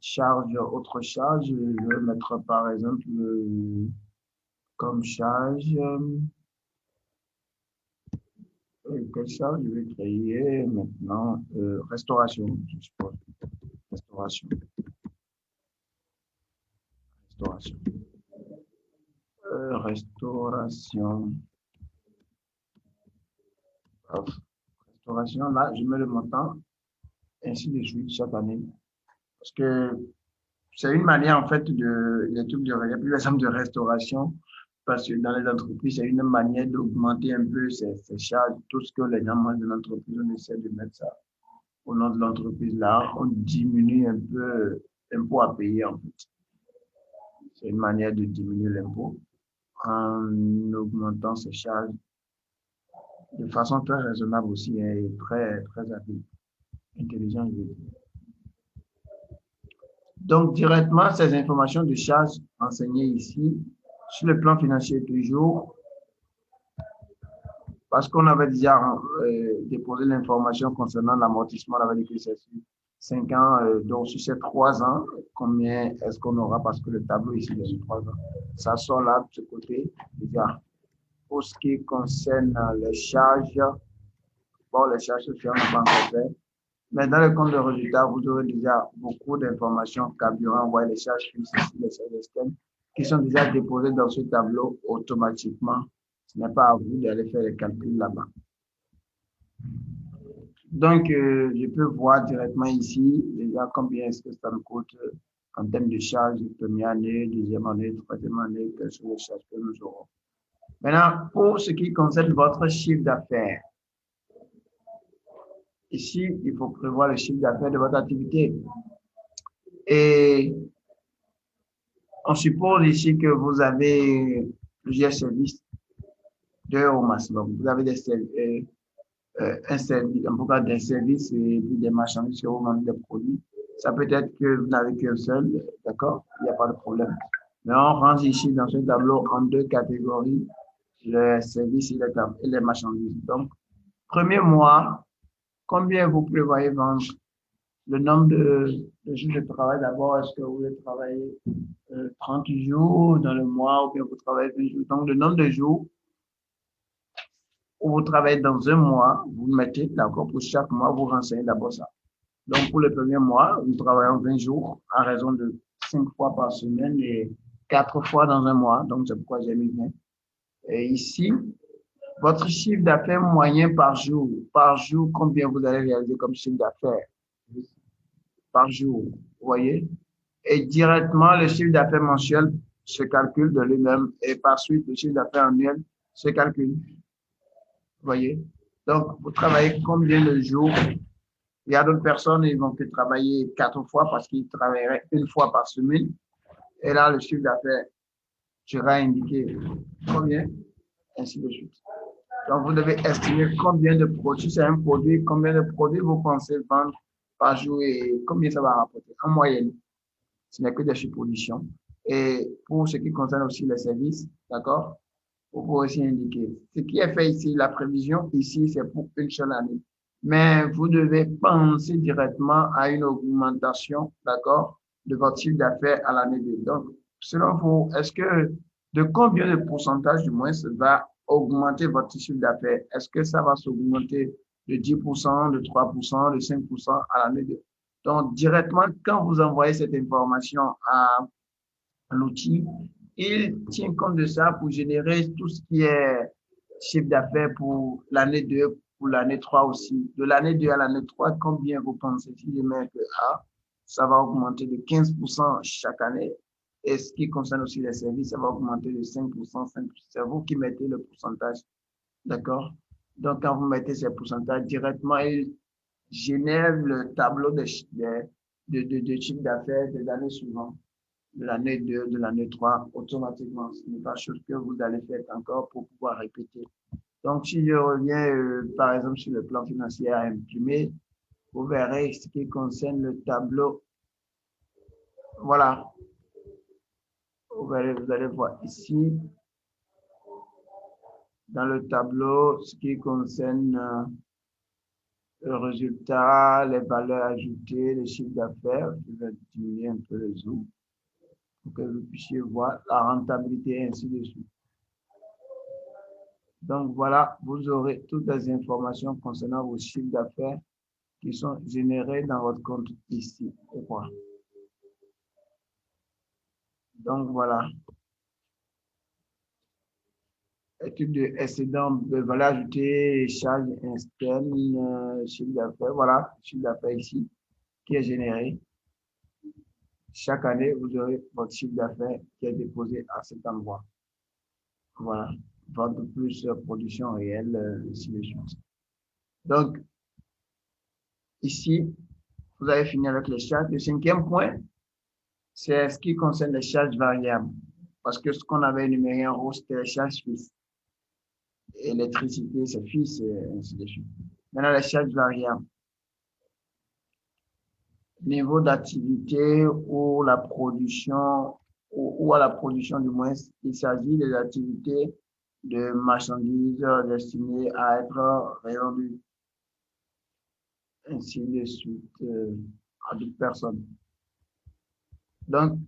A: charge, autre charge. Je vais mettre par exemple comme charge. Quelle charge je vais créer maintenant? Restauration, je suppose. Restauration. Restauration. Restauration. Restauration, là, je mets le montant, ainsi de suite, chaque année. Parce que c'est une manière, en fait, les trucs il y a plus d'exemple de restauration, parce que dans les entreprises, c'est une manière d'augmenter un peu ces charges, tout ce que les gens mangent de l'entreprise, on essaie de mettre ça au nom de l'entreprise là, on diminue un peu l'impôt à payer, en fait. C'est une manière de diminuer l'impôt en augmentant ses charges de façon très raisonnable aussi et très, très habile, intelligente. Donc, directement, ces informations de charge enseignées ici, sur le plan financier toujours, parce qu'on avait déjà déposé l'information concernant l'amortissement, on avait dit que c'est sur 5 ans, donc sur ces 3 ans, combien est-ce qu'on aura, parce que le tableau ici est sur 3 ans. Ça sort là de ce côté, déjà. Pour ce qui concerne les charges, bon, les charges sociales, on n'a pas encore fait. Mais dans le compte de résultat, vous aurez déjà beaucoup d'informations carburant, voyez les charges fixes, les charges externes, qui sont déjà déposées dans ce tableau automatiquement. Ce n'est pas à vous d'aller faire les calculs là-bas. Donc, je peux voir directement ici, déjà, combien est-ce que ça me coûte en termes de charges, première année, deuxième année, troisième année, quelles sont les charges que nous aurons. Maintenant, pour ce qui concerne votre chiffre d'affaires, ici, il faut prévoir le chiffre d'affaires de votre activité. Et on suppose ici que vous avez plusieurs services, 2 au maximum. Vous avez des services, un service, en tout cas des services et des marchandises que vous vendez des produits. Ça peut être que vous n'avez qu'un seul, d'accord? Il n'y a pas de problème. Mais on range ici dans ce tableau en 2 catégories, les services et les marchandises. Donc, premier mois, combien vous prévoyez vendre? Le nombre de jours de travail d'abord, est-ce que vous voulez travailler 30 jours dans le mois ou bien vous travaillez 20 jours? Donc, le nombre de jours où vous travaillez dans un mois, vous mettez, d'accord, pour chaque mois, vous renseignez d'abord ça. Donc, pour le premier mois, nous travaillons 20 jours à raison de 5 fois par semaine et 4 fois dans un mois. Donc, c'est pourquoi j'ai mis 20. Et ici, votre chiffre d'affaires moyen par jour, combien vous allez réaliser comme chiffre d'affaires par jour, vous voyez? Et directement, le chiffre d'affaires mensuel se calcule de lui-même et par suite, le chiffre d'affaires annuel se calcule. Vous voyez? Donc, vous travaillez combien de jours? Il y a d'autres personnes, ils vont que travailler 4 fois parce qu'ils travailleraient 1 fois par semaine. Et là, le chiffre d'affaires sera indiqué combien, ainsi de suite. Donc, vous devez estimer combien de produits, c'est un produit, combien de produits vous pensez vendre par jour et combien ça va rapporter en moyenne. Ce n'est que des suppositions. Et pour ce qui concerne aussi les services, d'accord, vous pouvez aussi indiquer. Ce qui est fait ici, la prévision, ici, c'est pour une seule année. Mais vous devez penser directement à une augmentation, d'accord, de votre chiffre d'affaires à l'année 2. Donc, selon vous, est-ce que de combien de pourcentage du moins ça va augmenter votre chiffre d'affaires? Est-ce que ça va s'augmenter de 10%, de 3%, de 5% à l'année 2? Donc, directement, quand vous envoyez cette information à l'outil, il tient compte de ça pour générer tout ce qui est chiffre d'affaires pour l'année 2, pour l'année 3 aussi. De l'année 2 à l'année 3, combien vous pensez? Si je mets que A, ça va augmenter de 15% chaque année. Et ce qui concerne aussi les services, ça va augmenter de 5%, 5%. C'est vous qui mettez le pourcentage. D'accord? Donc, quand vous mettez ces pourcentages directement, il génère le tableau de chiffre d'affaires des années suivantes, de l'année 2, de l'année 3, automatiquement. Ce n'est pas chose que vous allez faire encore pour pouvoir répéter. Donc, si je reviens, par exemple, sur le plan financier à imprimer, vous verrez ce qui concerne le tableau. Voilà. Vous allez voir ici, dans le tableau, ce qui concerne le résultat, les valeurs ajoutées, les chiffres d'affaires. Je vais diminuer un peu le zoom pour que vous puissiez voir la rentabilité et ainsi de suite. Donc voilà, vous aurez toutes les informations concernant vos chiffres d'affaires qui sont générés dans votre compte ici. Donc voilà. Étude de excédent de valeur ajoutée, charges externes, chiffre d'affaires. Voilà, chiffre d'affaires ici qui est généré. Chaque année, vous aurez votre chiffre d'affaires qui est déposé à cet endroit. Voilà. Vente plus production réelle, ainsi de suite. Donc, ici, vous avez fini avec les charges. Le 5e point, c'est ce qui concerne les charges variables. Parce que ce qu'on avait énuméré en haut, c'était les charges fixes. Électricité, c'est fixe, et ainsi de suite. Maintenant, les charges variables. Niveau d'activité ou la production, ou à la production du moins, il s'agit des activités de marchandises destinées à être revendues, ainsi de suite, à d'autres personnes. Donc,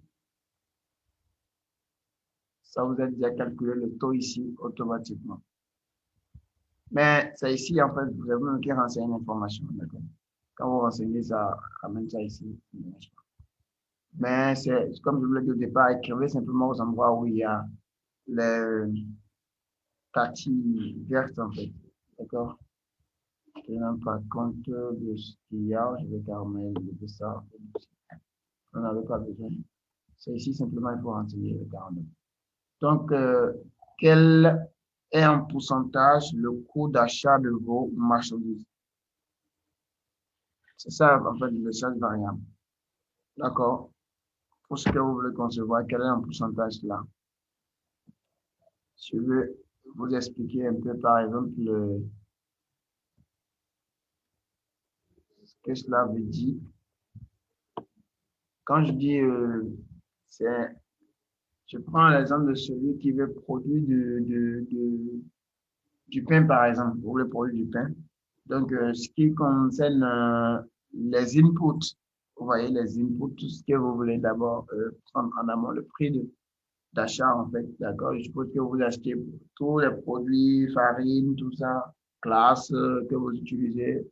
A: ça vous a déjà calculé le taux ici automatiquement. Mais c'est ici, en fait, vous avez même qui renseigner l'information, d'accord? Quand vous renseignez ça, ramène ça ici. Mais c'est, comme je vous l'ai dit au départ, écrivez simplement aux endroits où il y a les parties vertes, en fait. D'accord? Je n'ai même pas compte de ce qu'il y a. Je vais carrément de ça. On n'avait pas besoin. C'est ici, simplement, il faut renseigner le 49. Donc, quel est en pourcentage le coût d'achat de vos marchandises? C'est ça, en fait, le charge variable. D'accord? Pour ce que vous voulez concevoir, quel est un pourcentage là? Je vais vous expliquer un peu, par exemple, ce que cela veut dire. Quand je dis, je prends l'exemple de celui qui veut produire du pain, par exemple. Vous voulez produire du pain. Donc, ce qui concerne les inputs, vous voyez, les inputs, tout ce que vous voulez d'abord prendre en amont, le prix d'achat, en fait, d'accord? Je suppose que vous achetez tous les produits, farine, tout ça, classe que vous utilisez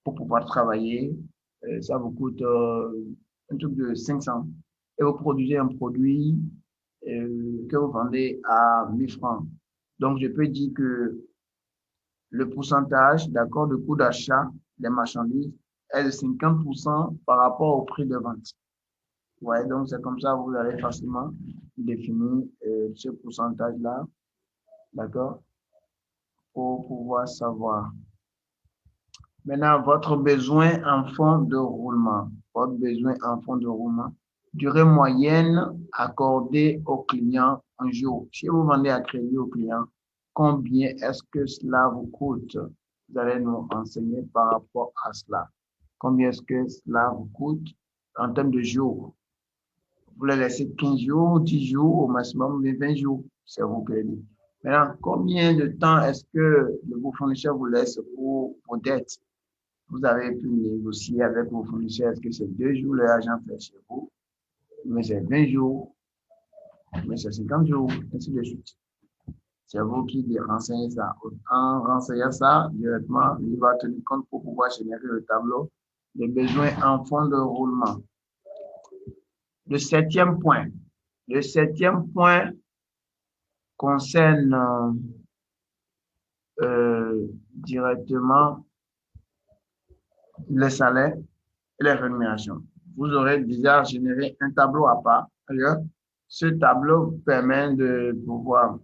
A: pour pouvoir travailler. Ça vous coûte un truc de 500. Et vous produisez un produit que vous vendez à 1000 francs. Donc, je peux dire que le pourcentage, d'accord, de coût d'achat des marchandises est de 50% par rapport au prix de vente. Ouais, donc c'est comme ça que vous allez facilement définir ce pourcentage-là, d'accord, pour pouvoir savoir. Maintenant, votre besoin en fonds de roulement. Votre besoin en fonds de roulement. Durée moyenne accordée au client un jour. Si vous vendez à crédit au client, combien est-ce que cela vous coûte? Vous allez nous renseigner par rapport à cela. Combien est-ce que cela vous coûte en termes de jours? Vous les laissez 15 jours, 10 jours, au maximum 20 jours. C'est vous qui le dites. Maintenant, combien de temps est-ce que vos fournisseurs vous laissent pour vos dettes? Vous avez pu négocier avec vos fournisseurs. Est-ce que c'est 2 jours l'argent fait chez vous? Mais c'est 20 jours, mais c'est 50 jours, ainsi de suite. C'est vous qui renseignez ça. En renseignant ça directement, il va tenir compte pour pouvoir générer le tableau des besoins en fonds de roulement. Le septième point. Le septième point concerne directement les salaires et les rémunérations. Vous aurez déjà généré un tableau à part. D'ailleurs, ce tableau permet de pouvoir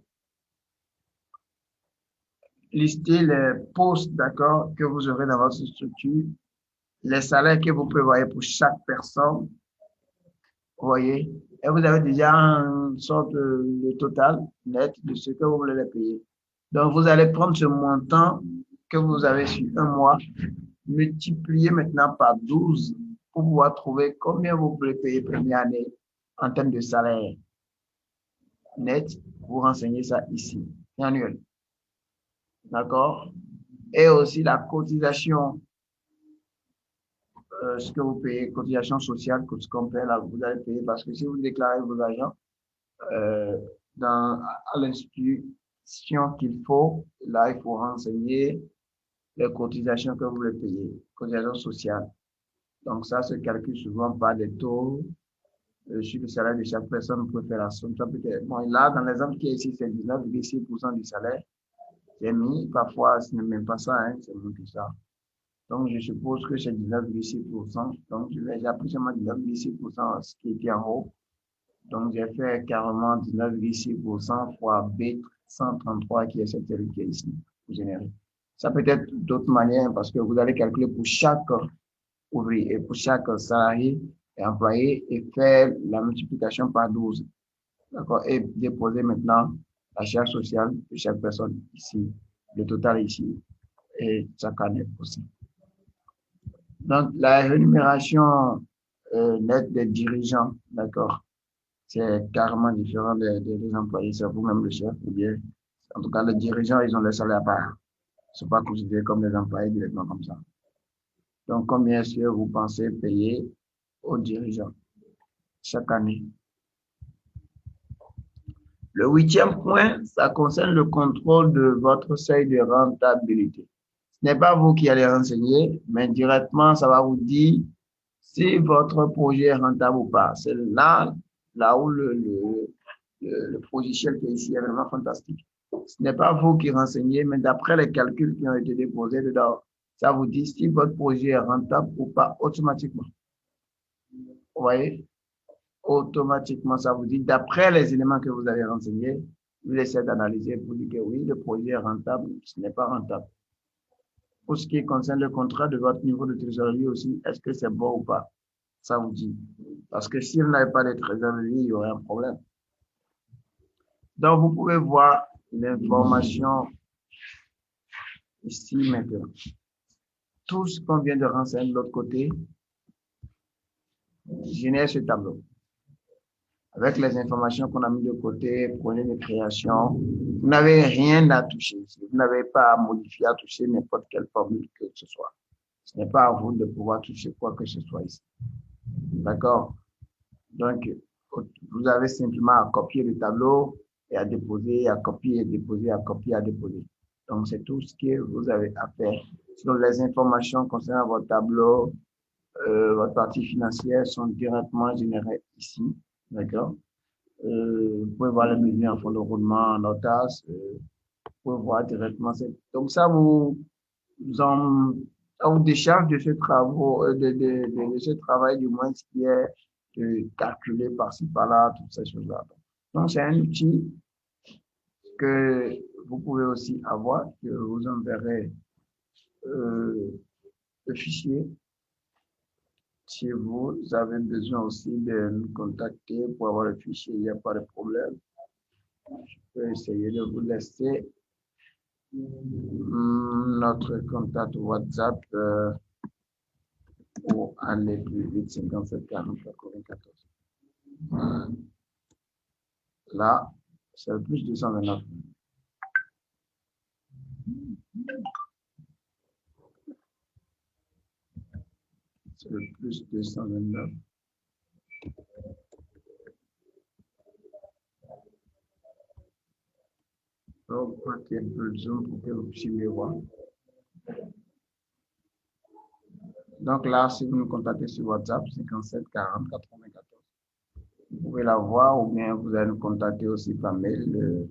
A: lister les postes, d'accord, que vous aurez dans votre structure, les salaires que vous prévoyez pour chaque personne, vous voyez, et vous avez déjà une sorte de total net de ce que vous voulez les payer. Donc, vous allez prendre ce montant que vous avez sur un mois, multiplier maintenant par 12 pour pouvoir trouver combien vous pouvez payer première année en termes de salaire net. Vous renseignez ça ici, annuel. D'accord? Et aussi la cotisation, ce que vous payez, cotisation sociale, ce qu'on paie là, vous allez payer parce que si vous déclarez vos agents euh, à l'institution qu'il faut, là, il faut renseigner les cotisations que vous voulez payer, cotisation sociale. Donc, ça se calcule souvent par des taux sur le salaire de chaque personne. Vous pouvez faire la somme. Ça peut être, bon, là, dans l'exemple qui est ici, c'est 19,6% du salaire. C'est mis. Parfois, ce n'est même pas ça, hein, c'est moins que ça. Donc, je suppose que c'est 19,6%. Donc, j'ai appris seulement 19,6%, ce qui était en haut. Donc, j'ai fait carrément 19,6% fois B133 qui est cette série qui est ici, pour générer. Ça peut être d'autres manières parce que vous allez calculer pour chaque ouvrier et pour chaque salarié, et employés et faire la multiplication par 12. D'accord? Et déposer maintenant la charge sociale de chaque personne ici, le total ici, et chaque année aussi. Donc, la rémunération nette des dirigeants, d'accord, c'est carrément différent des employés, c'est vous-même le chef, ou bien, en tout cas, les dirigeants, ils ont le salaire à part. Ils ne sont pas considérés comme des employés directement comme ça. Donc, combien est-ce que vous pensez payer aux dirigeants chaque année? Le huitième point, ça concerne le contrôle de votre seuil de rentabilité. Ce n'est pas vous qui allez renseigner, mais directement, ça va vous dire si votre projet est rentable ou pas. C'est là où le logiciel qui est ici est vraiment fantastique. Ce n'est pas vous qui renseignez, mais d'après les calculs qui ont été déposés dedans, ça vous dit si votre projet est rentable ou pas automatiquement. Vous voyez? Automatiquement, ça vous dit, d'après les éléments que vous avez renseignés, vous essayez d'analyser pour dire que oui, le projet est rentable, ce n'est pas rentable. Pour ce qui concerne le contrat de votre niveau de trésorerie aussi, est-ce que c'est bon ou pas? Ça vous dit. Parce que si vous n'avez pas de trésorerie, il y aurait un problème. Donc, vous pouvez voir l'information ici maintenant. Tout ce qu'on vient de renseigner de l'autre côté, génère ce tableau. Avec les informations qu'on a mis de côté, prenez les créations, vous n'avez rien à toucher. Vous n'avez pas à modifier, à toucher n'importe quelle formule que ce soit. Ce n'est pas à vous de pouvoir toucher quoi que ce soit ici. D'accord? Donc, vous avez simplement à copier le tableau et à déposer, à copier et déposer, à copier, à déposer. Donc, c'est tout ce que vous avez à faire. Sinon, les informations concernant votre tableau, votre partie financière sont directement générées ici. D'accord? Vous pouvez voir les menus en fond de roulement, en OTAS. Vous pouvez voir directement. Donc, ça vous décharge de ce de ce travail, du moins, ce qui est de calculer par-ci, par-là, toutes ces choses-là. Donc, c'est un outil que vous pouvez aussi avoir, que vous enverrez le fichier. Si vous avez besoin aussi de nous contacter pour avoir le fichier, il n'y a pas de problème. Je peux essayer de vous laisser notre contact WhatsApp pour aller plus vite, 57 40 94. Là, c'est le plus 229. C'est le plus 229. Donc, ok, un peu de zoom pour que vous puissiez voir. Donc là, si vous nous contactez sur WhatsApp, 57 40 94. Vous pouvez la voir ou bien vous allez nous contacter aussi par mail.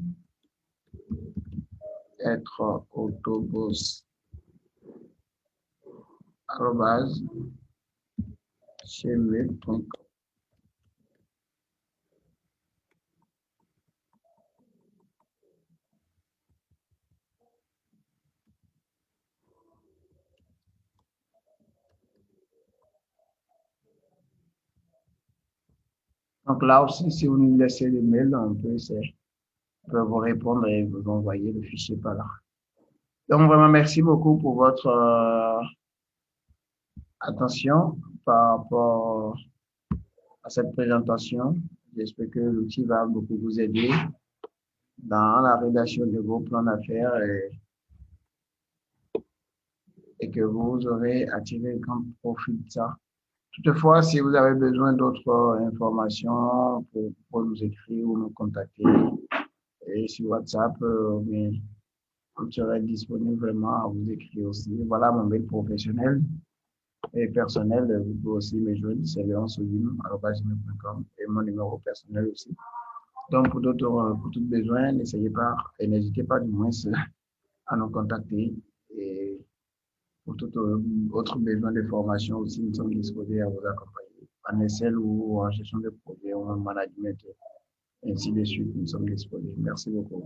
A: Être autoboss @gmail.com. Donc là aussi, si vous nous laissez le mail, on peut vous répondre et vous envoyer le fichier par là. Donc vraiment, merci beaucoup pour votre attention par rapport à cette présentation. J'espère que l'outil va beaucoup vous aider dans la rédaction de vos plans d'affaires et que vous aurez attiré un grand profit de ça. Toutefois, si vous avez besoin d'autres informations, pour nous écrire ou nous contacter et sur WhatsApp, on serait disponible vraiment à vous écrire aussi. Voilà mon mail professionnel et personnel. Vous pouvez aussi me joindre, c'est leonsolim@gmail.com et mon numéro personnel aussi. Donc, pour tout besoin, n'hésitez pas du moins à nous contacter. Et pour tout autre besoin de formation aussi, nous sommes disposés à vous accompagner. En Excel ou en gestion de projet ou en management, ainsi de suite, nous sommes disposés. Merci beaucoup.